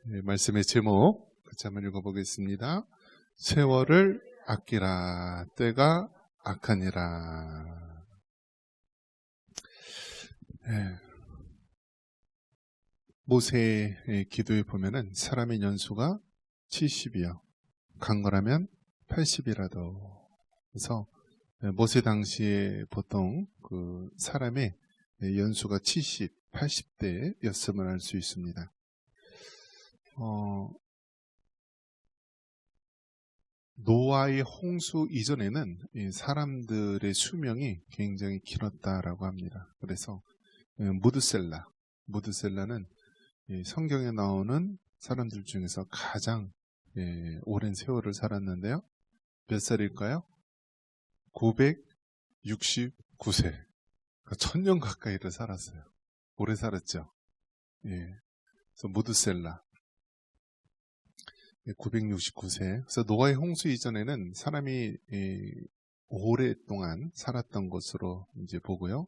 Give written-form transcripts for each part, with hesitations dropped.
네, 말씀의 제목 같이 한번 읽어보겠습니다. 세월을 아끼라 때가 악하니라. 네, 모세의 기도에 보면은 사람의 연수가 70이요. 강건하면 80이라도. 그래서 모세 당시에 보통 그 사람의 연수가 70, 80대였음을 알 수 있습니다. 노아의 홍수 이전에는 이 사람들의 수명이 굉장히 길었다라고 합니다. 그래서 무드셀라는 성경에 나오는 사람들 중에서 가장 오랜 세월을 살았는데요. 몇 살일까요? 969세. 그러니까 1000년 가까이를 살았어요. 오래 살았죠. 그래서 무드셀라 969세. 그래서 노아의 홍수 이전에는 사람이 오랫동안 살았던 것으로 이제 보고요.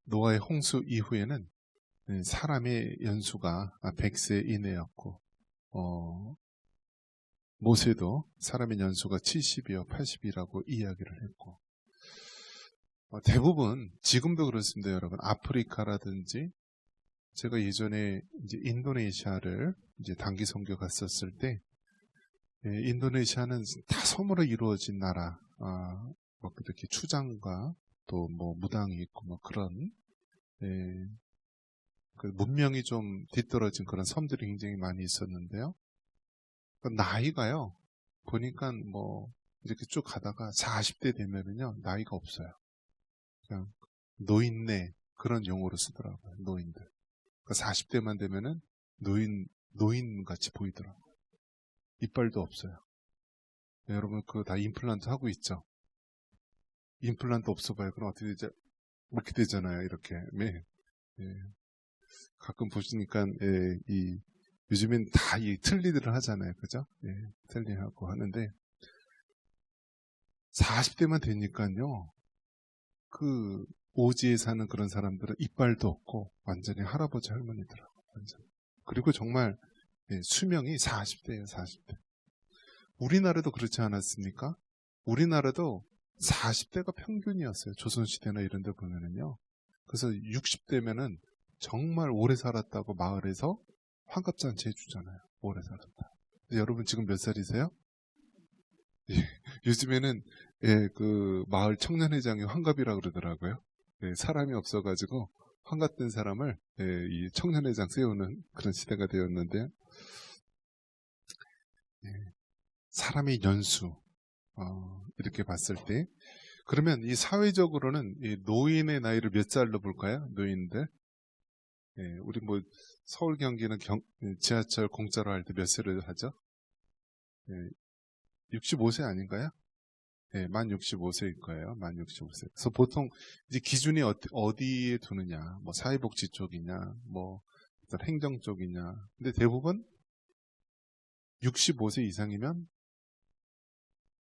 노아의 홍수 이후에는 사람의 연수가 100세 이내였고, 모세도 사람의 연수가 70이요, 80이라고 이야기를 했고, 대부분 지금도 그렇습니다, 여러분. 아프리카라든지 제가 예전에 이제 인도네시아를 이제 단기 선교 갔었을 때, 인도네시아는 다 섬으로 이루어진 나라, 뭐 이렇게 추장과 또 뭐 무당이 있고 뭐 그런 그 문명이 좀 뒤떨어진 그런 섬들이 굉장히 많이 있었는데요. 나이가요, 보니까 뭐 이렇게 쭉 가다가 40대 되면은요 나이가 없어요. 그냥 노인네 그런 용어로 쓰더라고요. 노인들. 40대만 되면은 노인 같이 보이더라고요. 이빨도 없어요. 네, 여러분 그거 다 임플란트 하고 있죠. 임플란트 없어봐요. 그럼 어떻게 되죠? 이렇게 되잖아요. 이렇게. 네. 가끔 보시니까 요즘엔 다 이 틀니들을 하잖아요. 그죠? 틀니하고 하는데 40대만 되니까요. 그 오지에 사는 그런 사람들은 이빨도 없고 완전히 할아버지 할머니더라고요. 완전. 그리고 정말 수명이 40대예요. 40대. 우리나라도 그렇지 않았습니까? 우리나라도 40대가 평균이었어요. 조선시대나 이런 데 보면은요. 그래서 60대면은 정말 오래 살았다고 마을에서 환갑잔치 해주잖아요. 오래 살았다. 여러분 지금 몇 살이세요? 요즘에는 그 마을 청년회장이 환갑이라 그러더라고요. 사람이 없어가지고 환갑된 사람을 이 청년회장 세우는 그런 시대가 되었는데, 사람의 연수 이렇게 봤을 때, 그러면 이 사회적으로는 이 노인의 나이를 몇 살로 볼까요? 노인들. 우리 뭐 서울 경기는 지하철 공짜로 할 때 몇 세를 하죠? 65세 아닌가요? 만 65세일 거예요. 만 65세. 그래서 보통 이제 기준이 어디에 두느냐, 뭐 사회복지 쪽이냐, 뭐 어떤 행정 쪽이냐. 근데 대부분 65세 이상이면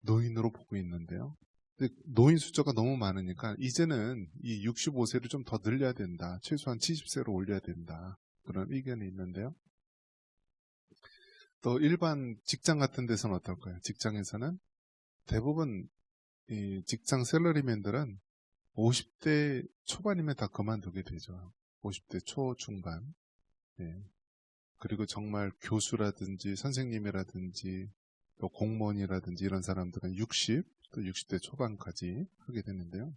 노인으로 보고 있는데요. 근데 노인 숫자가 너무 많으니까 이제는 이 65세를 좀 더 늘려야 된다. 최소한 70세로 올려야 된다. 그런 의견이 있는데요. 또 일반 직장 같은 데서는 어떨까요? 직장에서는 대부분 이 직장 샐러리맨들은 50대 초반이면 다 그만두게 되죠. 50대 초중반. 그리고 정말 교수라든지 선생님이라든지 또 공무원이라든지 이런 사람들은 60, 또 60대 초반까지 하게 되는데요.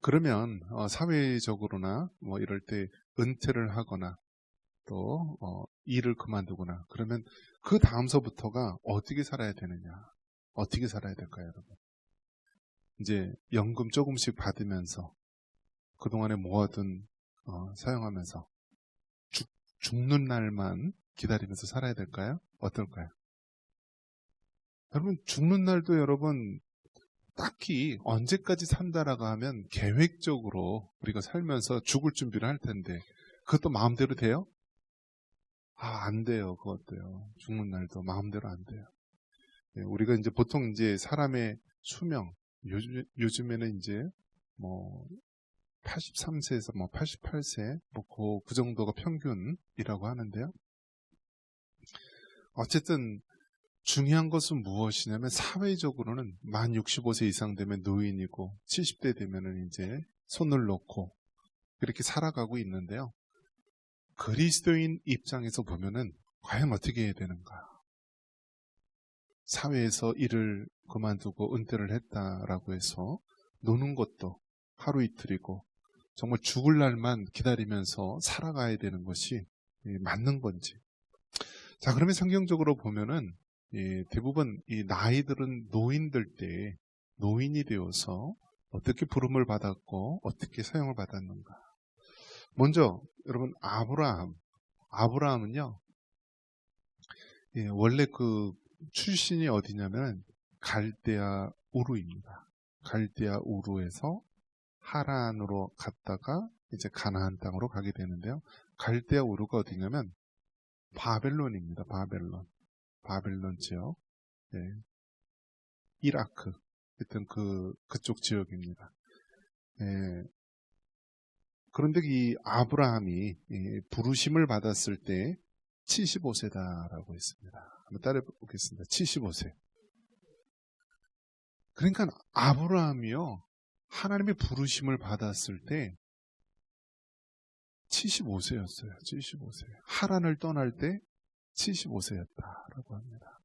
그러면 사회적으로나 뭐 이럴 때 은퇴를 하거나 또 일을 그만두거나 그러면 그 다음서부터가 어떻게 살아야 되느냐, 어떻게 살아야 될까요, 여러분? 이제 연금 조금씩 받으면서 그동안에 모아둔 사용하면서 죽는 날만 기다리면서 살아야 될까요? 어떨까요? 여러분 죽는 날도 여러분 딱히 언제까지 산다라고 하면 계획적으로 우리가 살면서 죽을 준비를 할 텐데 그것도 마음대로 돼요? 안 돼요. 그것도요. 죽는 날도 마음대로 안 돼요. 우리가 이제 보통 이제 사람의 수명, 요즘에는 이제 뭐 83세에서 88세 그 정도가 평균이라고 하는데요. 어쨌든 중요한 것은 무엇이냐면 사회적으로는 만 65세 이상 되면 노인이고 70대 되면은 이제 손을 놓고 그렇게 살아가고 있는데요. 그리스도인 입장에서 보면은 과연 어떻게 해야 되는가? 사회에서 일을 그만두고 은퇴를 했다라고 해서 노는 것도 하루 이틀이고 정말 죽을 날만 기다리면서 살아가야 되는 것이 맞는 건지. 자, 그러면 성경적으로 보면은 대부분 이 나이들은 노인들 때 노인이 되어서 어떻게 부름을 받았고 어떻게 사용을 받았는가. 먼저 여러분 아브라함은요 원래 그 출신이 어디냐면 갈대아 우르입니다. 갈대아 우르에서 하란으로 갔다가 이제 가나안 땅으로 가게 되는데요. 갈대아 우르가 어디냐면 바벨론입니다. 바벨론 지역, 네. 이라크, 하여튼 그쪽 지역입니다. 네. 그런데 이 아브라함이 부르심을 받았을 때 75세다라고 했습니다. 한번 따라 보겠습니다. 75세. 그러니까 아브라함이요, 하나님의 부르심을 받았을 때 75세였어요. 75세. 하란을 떠날 때 75세였다라고 합니다.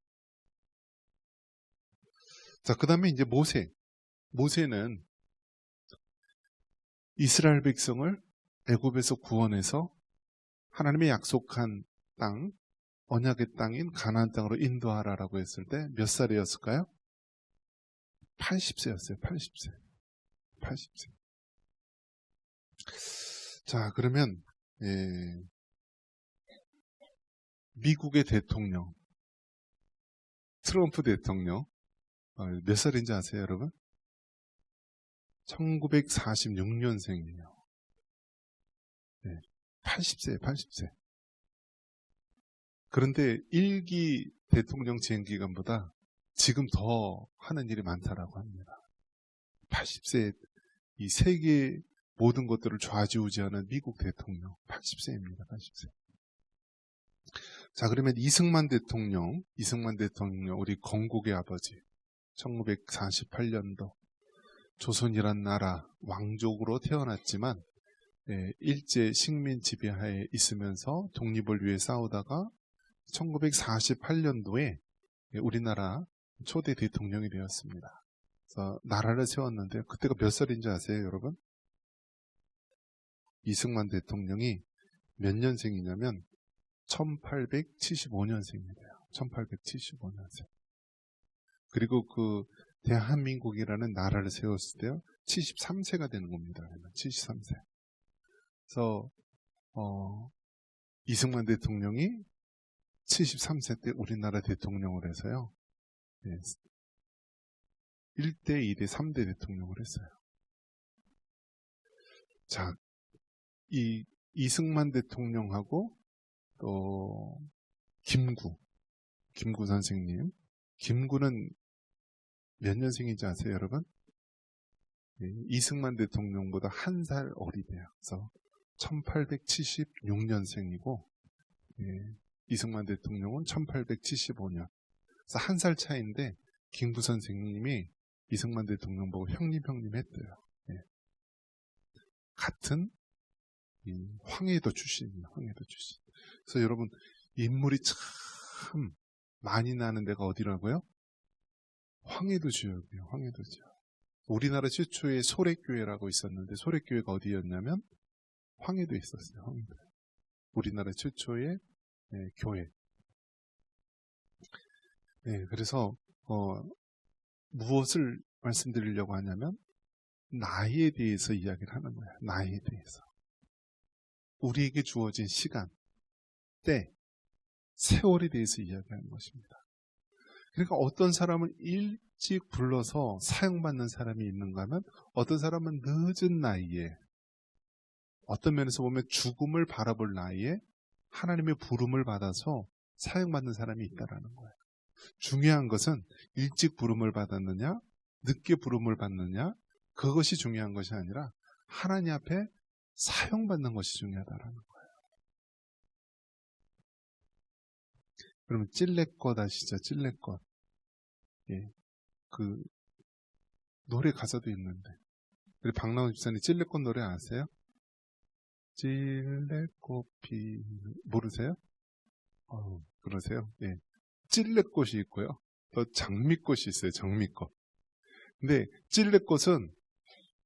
자, 그 다음에 이제 모세는 이스라엘 백성을 애굽에서 구원해서 하나님의 약속한 땅, 언약의 땅인 가나안 땅으로 인도하라라고 했을 때 몇 살이었을까요? 80세였어요. 80세. 자, 그러면 미국의 대통령 트럼프 대통령 몇 살인지 아세요, 여러분? 1946년생이에요. 네, 80세. 그런데 1기 대통령 재임 기간보다 지금 더 하는 일이 많다라고 합니다. 80세, 이 세계 모든 것들을 좌지우지하는 미국 대통령 80세입니다. 80세. 자, 그러면 이승만 대통령 우리 건국의 아버지 1948년도 조선이란 나라 왕족으로 태어났지만 일제 식민 지배하에 있으면서 독립을 위해 싸우다가 1948년도에 우리나라 초대 대통령이 되었습니다. 그래서 나라를 세웠는데 그때가 몇 살인지 아세요, 여러분? 이승만 대통령이 몇 년생이냐면 1875년생이래요. 1875년생. 그리고 그 대한민국이라는 나라를 세웠을 때요, 73세가 되는 겁니다. 73세. 그래서 이승만 대통령이 73세 때 우리나라 대통령을 해서요, 1대, 2대, 3대 대통령을 했어요. 자, 이 이승만 대통령하고 또 김구 선생님, 김구는 몇 년생인지 아세요, 여러분? 이승만 대통령보다 한 살 어리대요. 그래서 1876년생이고 이승만 대통령은 1875년. 그래서 한 살 차이인데 김구 선생님이 이승만 대통령 보고 형님 했대요. 같은 황해도 출신입니다. 황해도 출신. 그래서 여러분, 인물이 참 많이 나는 데가 어디라고요? 황해도 지역이에요. 황해도 지역. 우리나라 최초의 소래교회라고 있었는데 소래교회가 어디였냐면 황해도에 있었어요. 황해도. 우리나라 최초의 교회. 그래서 무엇을 말씀드리려고 하냐면 나이에 대해서 이야기를 하는 거예요. 나이에 대해서. 우리에게 주어진 시간, 때, 세월에 대해서 이야기하는 것입니다. 그러니까 어떤 사람은 일찍 불러서 사용받는 사람이 있는가 하면 어떤 사람은 늦은 나이에, 어떤 면에서 보면 죽음을 바라볼 나이에 하나님의 부름을 받아서 사용받는 사람이 있다라는 거예요. 중요한 것은 일찍 부름을 받았느냐, 늦게 부름을 받느냐, 그것이 중요한 것이 아니라 하나님 앞에 사용받는 것이 중요하다라는 거예요. 그러면 찔레꽃 아시죠? 찔레꽃. 예, 그 노래 가사도 있는데 우리 박나원 집사님 찔레꽃 노래 아세요? 찔레꽃 피 모르세요? 그러세요? 예. 찔레꽃이 있고요. 또 장미꽃이 있어요. 장미꽃. 근데 찔레꽃은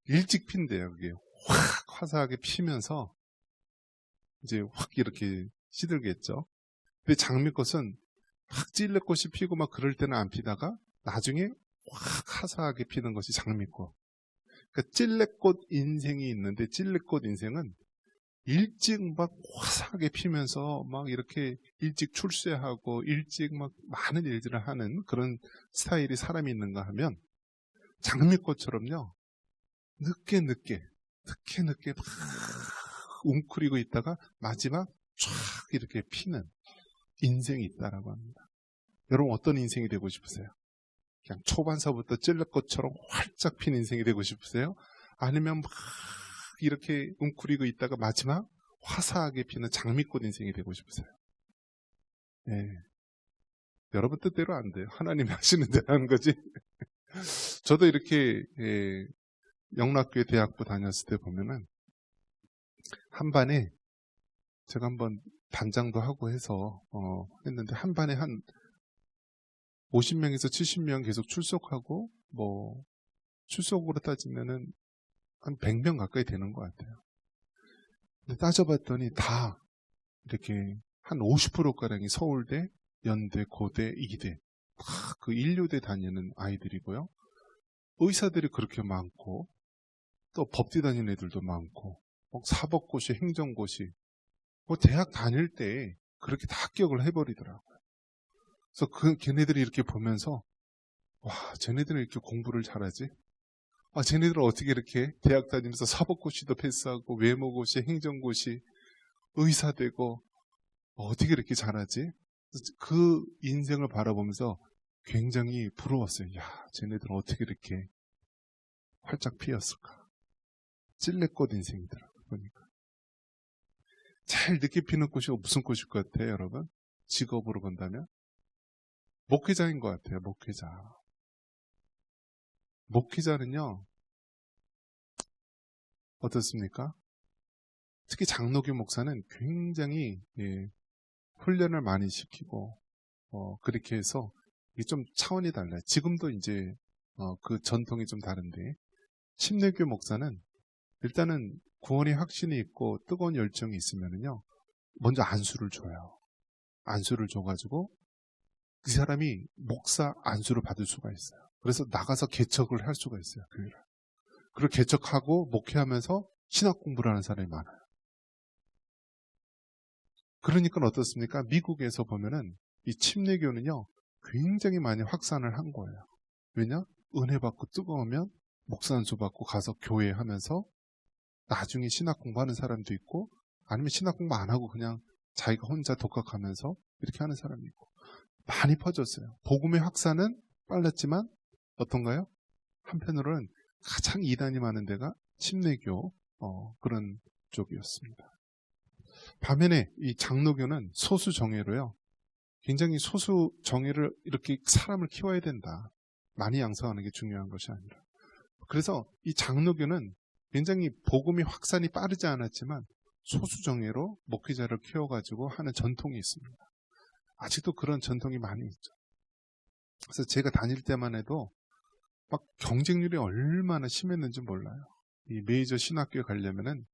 일찍 핀대요. 그게 확 화사하게 피면서 이제 확 이렇게 시들겠죠. 근데 장미꽃은 확 찔레꽃이 피고 막 그럴 때는 안 피다가 나중에 확 화사하게 피는 것이 장미꽃. 그러니까 찔레꽃 인생이 있는데 찔레꽃 인생은 일찍 막 화사하게 피면서 막 이렇게 일찍 출세하고 일찍 막 많은 일들을 하는 그런 스타일이 사람이 있는가 하면 장미꽃처럼요. 늦게 막 웅크리고 있다가 마지막 쫙 이렇게 피는 인생이 있다라고 합니다. 여러분 어떤 인생이 되고 싶으세요? 그냥 초반서부터 찔레꽃처럼 활짝 핀 인생이 되고 싶으세요? 아니면 막 이렇게 웅크리고 있다가 마지막 화사하게 피는 장미꽃 인생이 되고 싶으세요? 네. 여러분 뜻대로 안 돼요. 하나님이 하시는 대로 하는 거지. 저도 이렇게 영락교회 대학부 다녔을 때 보면은 한 반에 제가 한번 반장도 하고 해서 했는데 한 반에 한 50명에서 70명 계속 출석하고 뭐 출석으로 따지면은 한 100명 가까이 되는 것 같아요. 근데 따져봤더니 다 이렇게 한 50%가량이 서울대, 연대, 고대, 이대 다 그 인류대 다니는 아이들이고요. 의사들이 그렇게 많고 또 법대 다니는 애들도 많고 사법고시, 행정고시 뭐 대학 다닐 때 그렇게 다 합격을 해버리더라고요. 그래서 걔네들이 이렇게 보면서 와, 쟤네들은 이렇게 공부를 잘하지? 쟤네들은 어떻게 이렇게 대학 다니면서 사법고시도 패스하고 외모고시, 행정고시, 의사 되고 어떻게 이렇게 잘하지? 그 인생을 바라보면서 굉장히 부러웠어요. 야, 쟤네들은 어떻게 이렇게 활짝 피었을까? 찔레꽃 인생이더라고요. 보니까. 제일 늦게 피는 꽃이 무슨 꽃일 것 같아요, 여러분? 직업으로 본다면? 목회자인 것 같아요, 목회자. 목회자는요, 어떻습니까? 특히 장로교 목사는 굉장히 훈련을 많이 시키고 그렇게 해서 이게 좀 차원이 달라요. 지금도 이제 그 전통이 좀 다른데 침례교 목사는 일단은 구원의 확신이 있고 뜨거운 열정이 있으면은요 먼저 안수를 줘요. 안수를 줘가지고 그 사람이 목사 안수를 받을 수가 있어요. 그래서 나가서 개척을 할 수가 있어요. 교회를. 그리고 개척하고 목회하면서 신학 공부를 하는 사람이 많아요. 그러니까 어떻습니까? 미국에서 보면은 이 침례교는요 굉장히 많이 확산을 한 거예요. 왜냐? 은혜 받고 뜨거우면 목사 안수 받고 가서 교회 하면서 나중에 신학 공부하는 사람도 있고 아니면 신학 공부 안 하고 그냥 자기가 혼자 독학하면서 이렇게 하는 사람이 있고 많이 퍼졌어요. 복음의 확산은 빨랐지만 어떤가요? 한편으로는 가장 이단이 많은 데가 침례교 그런 쪽이었습니다. 반면에 이 장로교는 소수 정예로요. 굉장히 소수 정예를 이렇게 사람을 키워야 된다. 많이 양성하는 게 중요한 것이 아니라. 그래서 이 장로교는 굉장히 복음이 확산이 빠르지 않았지만 소수 정예로 목회자를 키워가지고 하는 전통이 있습니다. 아직도 그런 전통이 많이 있죠. 그래서 제가 다닐 때만 해도 막 경쟁률이 얼마나 심했는지 몰라요. 이 메이저 신학교에 가려면은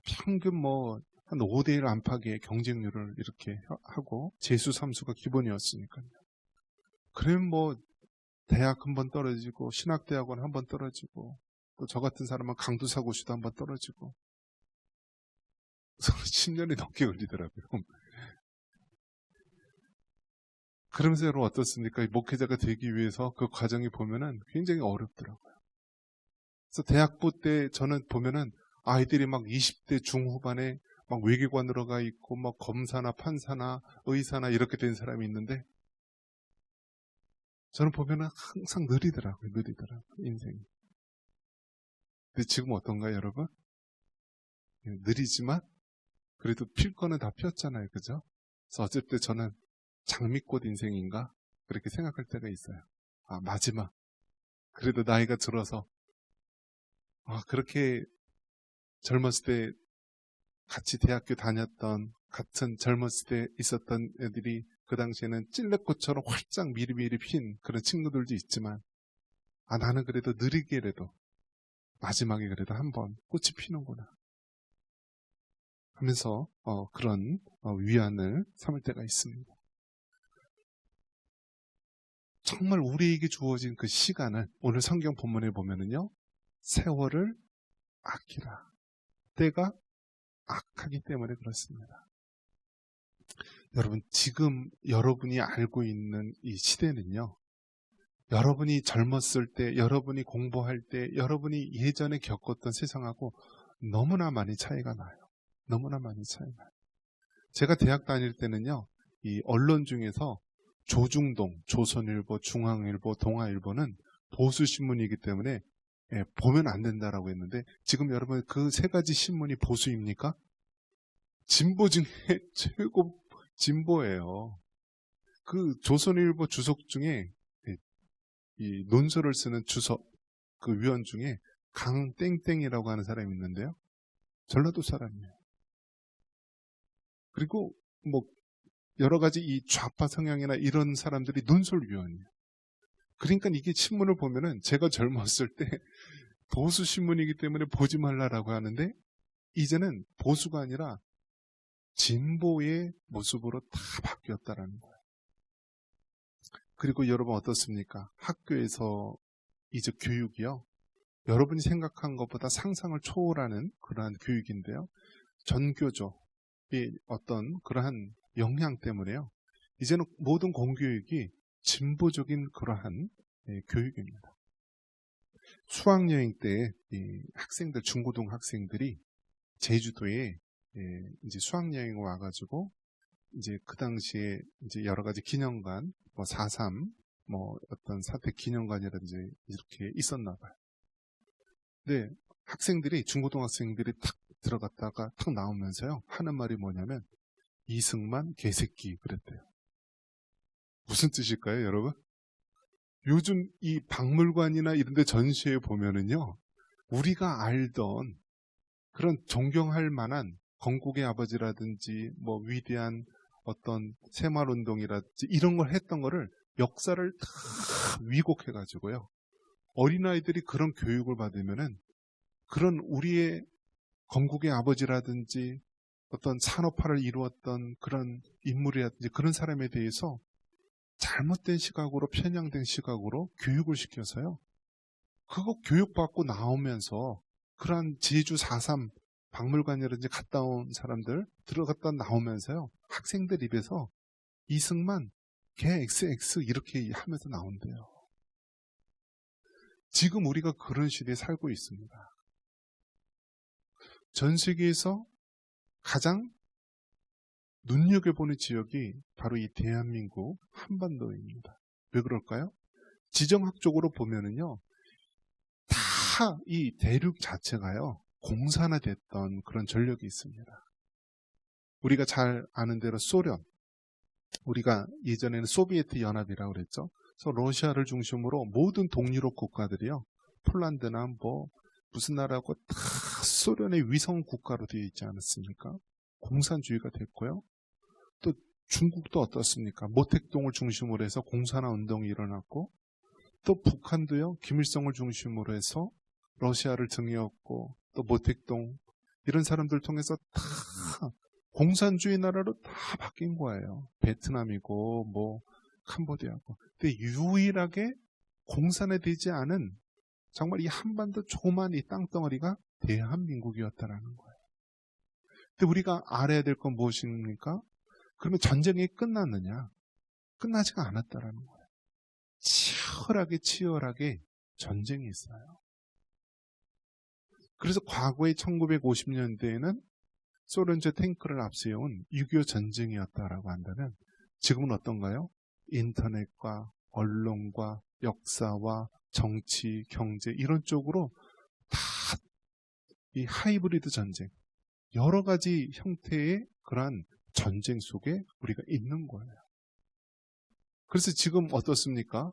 평균 뭐 한 5대1 안팎의 경쟁률을 이렇게 하고 재수, 삼수가 기본이었으니까요. 그러면 뭐 대학 한번 떨어지고 신학대학원 한번 떨어지고 또 저 같은 사람은 강두사고시도 한번 떨어지고 10년이 넘게 걸리더라고요. 그러면서 여러분 어떻습니까? 목회자가 되기 위해서 그 과정이 보면은 굉장히 어렵더라고요. 그래서 대학부 때 저는 보면은 아이들이 막 20대 중후반에 막 외교관으로 가 있고 막 검사나 판사나 의사나 이렇게 된 사람이 있는데 저는 보면은 항상 느리더라고요. 인생이. 근데 지금 어떤가요, 여러분? 느리지만 그래도 필 거는 다 피었잖아요, 그죠? 그래서 어쩔 때 저는 장미꽃 인생인가 그렇게 생각할 때가 있어요. 아, 마지막. 그래도 나이가 들어서 그렇게 젊었을 때 같이 대학교 다녔던 같은 젊었을 때 있었던 애들이 그 당시에는 찔레꽃처럼 활짝 미리미리 핀 그런 친구들도 있지만 나는 그래도 느리게라도 마지막에 그래도 한번 꽃이 피는구나 하면서 그런 위안을 삼을 때가 있습니다. 정말 우리에게 주어진 그 시간을 오늘 성경 본문에 보면은요, 세월을 아끼라. 때가 악하기 때문에 그렇습니다. 여러분, 지금 여러분이 알고 있는 이 시대는요, 여러분이 젊었을 때, 여러분이 공부할 때, 여러분이 예전에 겪었던 세상하고 너무나 많이 차이가 나요. 너무나 많이 차이가 나요. 제가 대학 다닐 때는요, 이 언론 중에서 조중동, 조선일보, 중앙일보, 동아일보는 보수신문이기 때문에 보면 안 된다라고 했는데 지금 여러분 그 세 가지 신문이 보수입니까? 진보 중에 최고 진보예요. 그 조선일보 주석 중에 이 논설을 쓰는 주석 그 위원 중에 강땡땡이라고 하는 사람이 있는데요. 전라도 사람이에요. 그리고 뭐 여러 가지 이 좌파 성향이나 이런 사람들이 논설위원이에요. 그러니까 이게 신문을 보면은 제가 젊었을 때 보수 신문이기 때문에 보지 말라라고 하는데 이제는 보수가 아니라 진보의 모습으로 다 바뀌었다라는 거예요. 그리고 여러분 어떻습니까? 학교에서 이제 교육이요. 여러분이 생각한 것보다 상상을 초월하는 그러한 교육인데요. 전교조의 어떤 그러한 영향 때문에요. 이제는 모든 공교육이 진보적인 그러한 교육입니다. 수학여행 때 학생들, 중고등 학생들이 제주도에 이제 수학여행 와가지고 이제 그 당시에 이제 여러 가지 기념관, 뭐 4.3, 뭐 어떤 사태 기념관이라든지 이렇게 있었나 봐요. 근데 학생들이, 중고등학생들이 탁 들어갔다가 탁 나오면서요. 하는 말이 뭐냐면 이승만 개새끼 그랬대요. 무슨 뜻일까요, 여러분? 요즘 이 박물관이나 이런 데 전시회 보면은요. 우리가 알던 그런 존경할 만한 건국의 아버지라든지 뭐 위대한 어떤 새마을운동이라든지 이런 걸 했던 거를 역사를 다 위곡해가지고요. 어린아이들이 그런 교육을 받으면은 그런 우리의 건국의 아버지라든지 어떤 산업화를 이루었던 그런 인물이라든지 그런 사람에 대해서 잘못된 시각으로 편향된 시각으로 교육을 시켜서요. 그거 교육받고 나오면서 그러한 제주 4.3 박물관이라든지 갔다 온 사람들 들어갔다 나오면서요. 학생들 입에서 이승만 개 XX 이렇게 하면서 나온대요. 지금 우리가 그런 시대에 살고 있습니다. 전 세계에서 가장 눈여겨보는 지역이 바로 이 대한민국 한반도입니다. 왜 그럴까요? 지정학적으로 보면은요, 다 이 대륙 자체가요, 공산화됐던 그런 전력이 있습니다. 우리가 잘 아는 대로 소련, 우리가 예전에는 소비에트 연합이라고 그랬죠. 그래서 러시아를 중심으로 모든 동유럽 국가들이요, 폴란드나 뭐 무슨 나라고 다 소련의 위성 국가로 되어 있지 않았습니까? 공산주의가 됐고요. 또 중국도 어떻습니까? 모택동을 중심으로 해서 공산화 운동이 일어났고, 또 북한도요, 김일성을 중심으로 해서 러시아를 등에업고, 또 모택동 이런 사람들 통해서 다 공산주의 나라로 다 바뀐 거예요. 베트남이고 뭐 캄보디아고. 근데 유일하게 공산화되지 않은 정말 이 한반도 조그만 이 땅덩어리가 대한민국이었다라는 거예요. 근데 우리가 알아야 될 건 무엇입니까? 그러면 전쟁이 끝났느냐? 끝나지가 않았다라는 거예요. 치열하게 전쟁이 있어요. 그래서 과거의 1950년대에는 소련제 탱크를 앞세운 6.25 전쟁이었다라고 한다면 지금은 어떤가요? 인터넷과 언론과 역사와 정치, 경제 이런 쪽으로 다 이 하이브리드 전쟁, 여러 가지 형태의 그러한 전쟁 속에 우리가 있는 거예요. 그래서 지금 어떻습니까?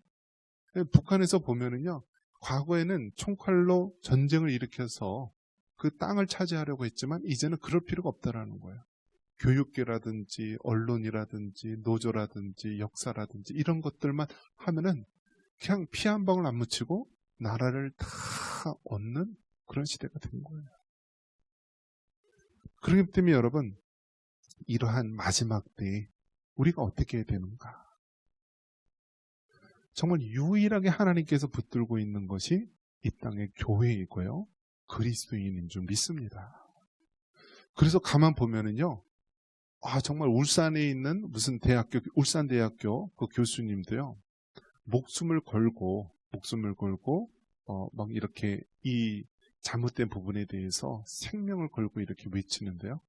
북한에서 보면은요, 과거에는 총칼로 전쟁을 일으켜서 그 땅을 차지하려고 했지만 이제는 그럴 필요가 없다라는 거예요. 교육계라든지 언론이라든지 노조라든지 역사라든지 이런 것들만 하면은 그냥 피 한 방울 안 묻히고 나라를 다 얻는 그런 시대가 된 거예요. 그렇기 때문에 여러분, 이러한 마지막 때에 우리가 어떻게 해야 되는가? 정말 유일하게 하나님께서 붙들고 있는 것이 이 땅의 교회이고요, 그리스도인인 줄 믿습니다. 그래서 가만 보면은요, 정말 울산에 있는 무슨 대학교, 울산대학교 그 교수님도요, 목숨을 걸고 막 이렇게 이 잘못된 부분에 대해서 생명을 걸고 이렇게 외치는데요,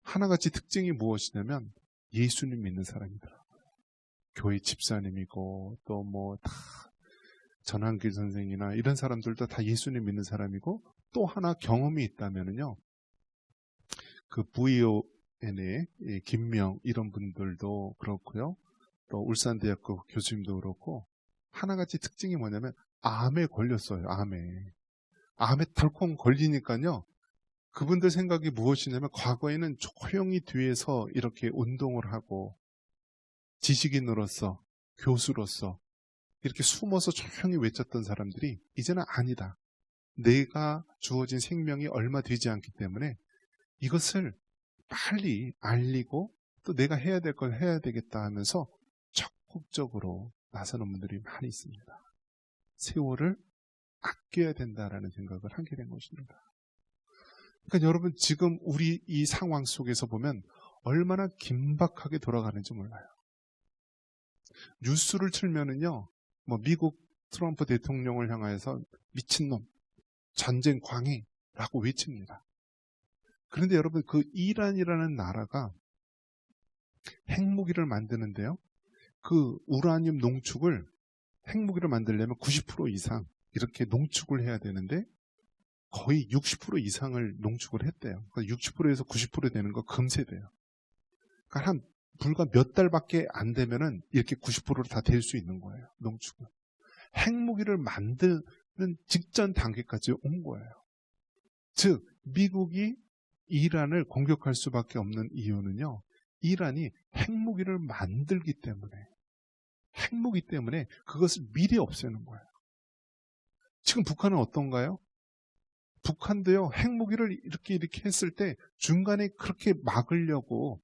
하나같이 특징이 무엇이냐면 예수님 믿는 사람이더라고요. 교회 집사님이고 또 뭐 다 전한길 선생이나 이런 사람들도 다 예수님 믿는 사람이고, 또 하나 경험이 있다면은요, 그 VON의 김명 이런 분들도 그렇고요, 또 울산대학교 교수님도 그렇고, 하나같이 특징이 뭐냐면 암에 걸렸어요. 암에 덜컹 걸리니까요, 그분들 생각이 무엇이냐면 과거에는 조용히 뒤에서 이렇게 운동을 하고 지식인으로서 교수로서 이렇게 숨어서 조용히 외쳤던 사람들이 이제는 아니다. 내가 주어진 생명이 얼마 되지 않기 때문에 이것을 빨리 알리고 또 내가 해야 될 걸 해야 되겠다 하면서 적극적으로 나서는 분들이 많이 있습니다. 세월을 아껴야 된다라는 생각을 하게 된 것입니다. 그러니까 여러분, 지금 우리 이 상황 속에서 보면 얼마나 긴박하게 돌아가는지 몰라요. 뉴스를 틀면은요, 뭐 미국 트럼프 대통령을 향해서 미친놈, 전쟁 광해라고 외칩니다. 그런데 여러분, 그 이란이라는 나라가 핵무기를 만드는데요, 그 우라늄 농축을 핵무기를 만들려면 90% 이상 이렇게 농축을 해야 되는데 거의 60% 이상을 농축을 했대요. 60%에서 90% 되는 거 금세 돼요. 그러니까 한 불과 몇 달밖에 안 되면은 이렇게 90%로 다 될 수 있는 거예요. 농축은. 핵무기를 만드는 직전 단계까지 온 거예요. 즉, 미국이 이란을 공격할 수밖에 없는 이유는요, 이란이 핵무기를 만들기 때문에, 핵무기 때문에 그것을 미리 없애는 거예요. 지금 북한은 어떤가요? 북한도요, 핵무기를 이렇게 했을 때 중간에 그렇게 막으려고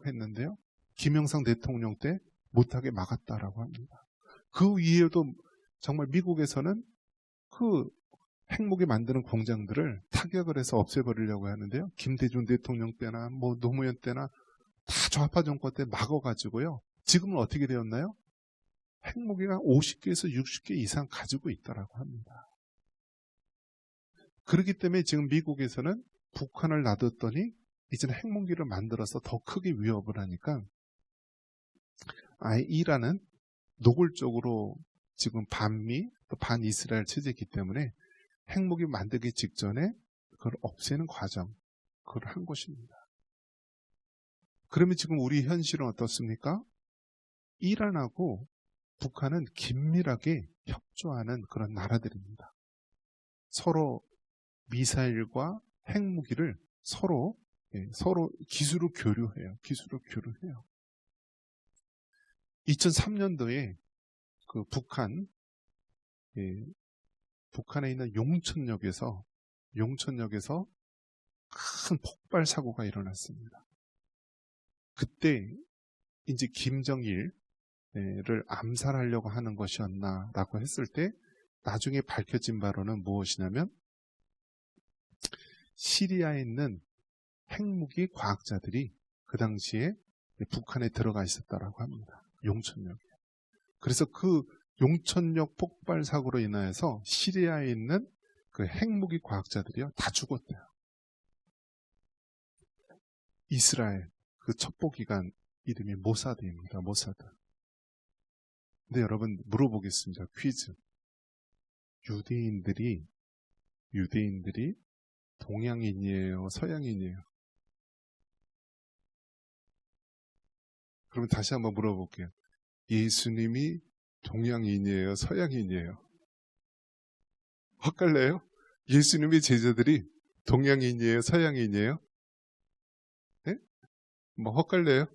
했는데요, 김영삼 대통령 때 못하게 막았다라고 합니다. 그 이후에도 정말 미국에서는 그 핵무기 만드는 공장들을 타격을 해서 없애버리려고 하는데요, 김대중 대통령 때나 뭐 노무현 때나 다 좌파 정권 때 막아가지고요, 지금은 어떻게 되었나요? 핵무기가 50개에서 60개 이상 가지고 있다라고 합니다. 그렇기 때문에 지금 미국에서는 북한을 놔뒀더니 이제는 핵무기를 만들어서 더 크게 위협을 하니까 아예 이란은 노골적으로 지금 반미 또 반이스라엘 체제이기 때문에 핵무기 만들기 직전에 그걸 없애는 과정, 그걸 한 것입니다. 그러면 지금 우리 현실은 어떻습니까? 이란하고 북한은 긴밀하게 협조하는 그런 나라들입니다. 서로 미사일과 핵무기를 서로 기술을 교류해요. 2003년도에 그 북한에 있는 용천역에서 큰 폭발 사고가 일어났습니다. 그때 이제 김정일을 암살하려고 하는 것이었나라고 했을 때 나중에 밝혀진 바로는 무엇이냐면 시리아에 있는 핵무기 과학자들이 그 당시에 북한에 들어가 있었다라고 합니다. 용천역에. 그래서 그 용천역 폭발 사고로 인하여서 시리아에 있는 그 핵무기 과학자들이요, 다 죽었대요. 이스라엘 그 첩보기관 이름이 모사드입니다. 모사드. 근데 여러분, 물어보겠습니다. 퀴즈. 유대인들이 동양인이에요? 서양인이에요? 그럼 다시 한번 물어볼게요. 예수님이 동양인이에요? 서양인이에요? 헛갈려요? 예수님의 제자들이 동양인이에요? 서양인이에요? 네? 뭐 헛갈려요?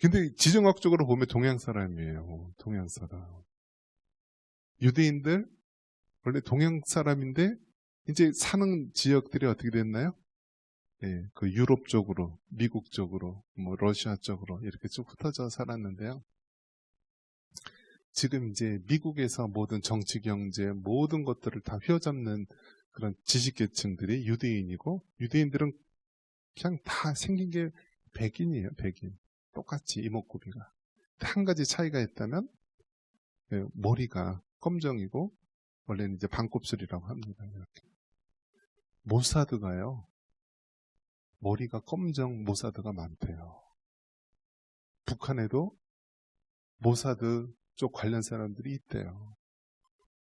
근데 지정학적으로 보면 동양 사람이에요. 동양 사람. 유대인들 원래 동양 사람인데 이제 사는 지역들이 어떻게 됐나요? 예, 그 유럽 쪽으로, 미국 쪽으로, 뭐 러시아 쪽으로 이렇게 쭉 흩어져 살았는데요. 지금 이제 미국에서 모든 정치, 경제, 모든 것들을 다 휘어잡는 그런 지식계층들이 유대인이고, 유대인들은 그냥 다 생긴 게 백인이에요, 백인. 똑같이 이목구비가. 한 가지 차이가 있다면, 예, 머리가 검정이고, 원래는 이제 반곱슬이라고 합니다. 이렇게. 모사드가요, 머리가 검정 모사드가 많대요. 북한에도 모사드 쪽 관련 사람들이 있대요.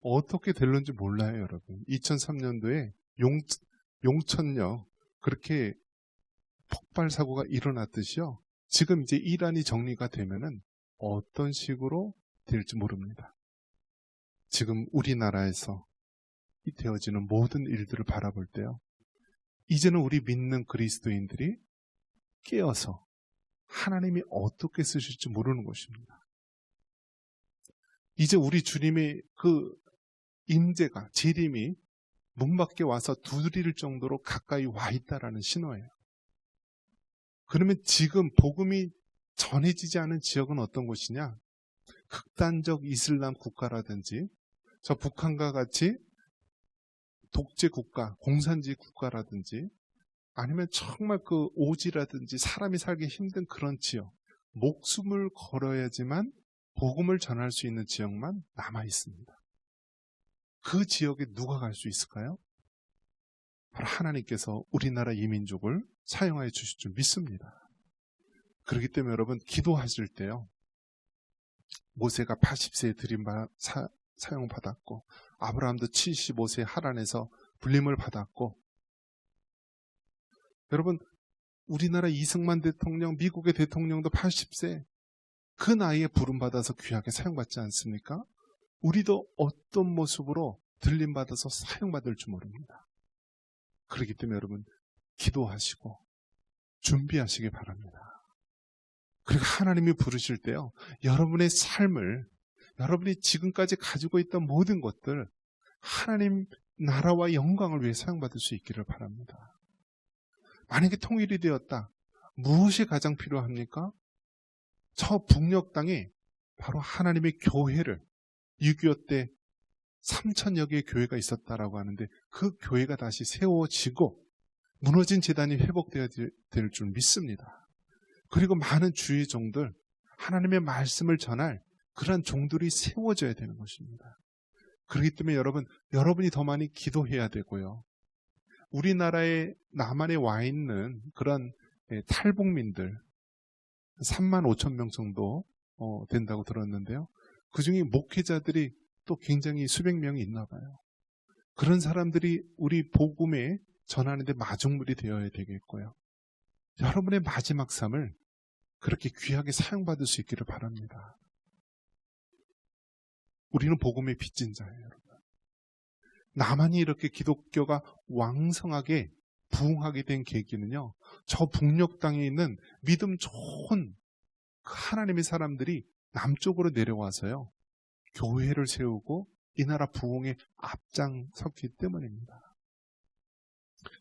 어떻게 될런지 몰라요, 여러분. 2003년도에 용천역 그렇게 폭발 사고가 일어났듯이요. 지금 이제 이란이 정리가 되면은 어떤 식으로 될지 모릅니다. 지금 우리나라에서 되어지는 모든 일들을 바라볼 때요. 이제는 우리 믿는 그리스도인들이 깨어서 하나님이 어떻게 쓰실지 모르는 것입니다. 이제 우리 주님의 그 임재가, 재림이 문 밖에 와서 두드릴 정도로 가까이 와 있다라는 신호예요. 그러면 지금 복음이 전해지지 않은 지역은 어떤 곳이냐? 극단적 이슬람 국가라든지 저 북한과 같이 독재 국가, 공산주의 국가라든지 아니면 정말 그 오지라든지 사람이 살기 힘든 그런 지역, 목숨을 걸어야지만 복음을 전할 수 있는 지역만 남아 있습니다. 그 지역에 누가 갈 수 있을까요? 바로 하나님께서 우리나라 이민족을 사용하여 주실 줄 믿습니다. 그렇기 때문에 여러분 기도하실 때요. 모세가 80세에 사용받았고 아브라함도 75세 하란에서 불림을 받았고 여러분 우리나라 이승만 대통령, 미국의 대통령도 80세 그 나이에 부름받아서 귀하게 사용받지 않습니까? 우리도 어떤 모습으로 들림받아서 사용받을 줄 모릅니다. 그렇기 때문에 여러분 기도하시고 준비하시기 바랍니다. 그리고 하나님이 부르실 때요. 여러분의 삶을 여러분이 지금까지 가지고 있던 모든 것들 하나님 나라와 영광을 위해 사용받을 수 있기를 바랍니다. 만약에 통일이 되었다. 무엇이 가장 필요합니까? 저 북녘 땅에 바로 하나님의 교회를 6.25 때 3,000여 개의 교회가 있었다라고 하는데 그 교회가 다시 세워지고 무너진 제단이 회복되어야 될 줄 믿습니다. 그리고 많은 주의 종들, 하나님의 말씀을 전할 그러한 종들이 세워져야 되는 것입니다. 그렇기 때문에 여러분이 더 많이 기도해야 되고요. 우리나라에 남한에 와 있는 그런 탈북민들 3만 5천 명 정도 된다고 들었는데요. 그중에 목회자들이 또 굉장히 수백 명이 있나 봐요. 그런 사람들이 우리 복음에 전하는데 마중물이 되어야 되겠고요. 여러분의 마지막 삶을 그렇게 귀하게 사용받을 수 있기를 바랍니다. 우리는 복음의 빚진 자예요, 여러분. 남한이 이렇게 기독교가 왕성하게 부흥하게 된 계기는요. 저 북녘 땅에 있는 믿음 좋은 그 하나님의 사람들이 남쪽으로 내려와서요. 교회를 세우고 이 나라 부흥에 앞장섰기 때문입니다.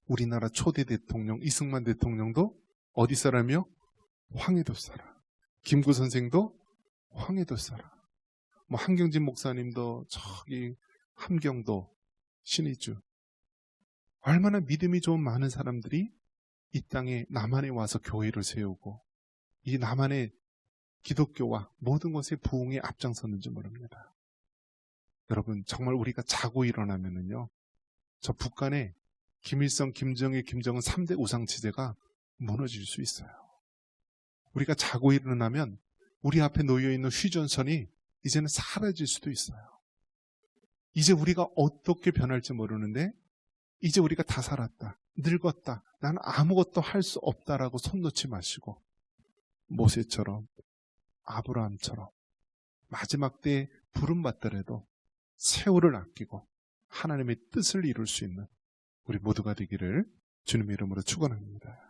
우리나라 초대 대통령 이승만 대통령도 어디 사람이요? 황해도 사람. 김구 선생도 황해도 사람. 뭐 한경진 목사님도 저기 함경도 신의주. 얼마나 믿음이 좋은 많은 사람들이 이 땅에 남한에 와서 교회를 세우고 이 남한의 기독교와 모든 것의 부흥에 앞장섰는지 모릅니다. 여러분 정말 우리가 자고 일어나면은요. 저 북한의 김일성, 김정일, 김정은 3대 우상체제가 무너질 수 있어요. 우리가 자고 일어나면 우리 앞에 놓여있는 휴전선이 이제는 사라질 수도 있어요. 이제 우리가 어떻게 변할지 모르는데 이제 우리가 다 살았다, 늙었다, 나는 아무것도 할 수 없다라고 손 놓지 마시고 모세처럼, 아브라함처럼 마지막 때에 부름받더라도 세월을 아끼고 하나님의 뜻을 이룰 수 있는 우리 모두가 되기를 주님의 이름으로 축원합니다.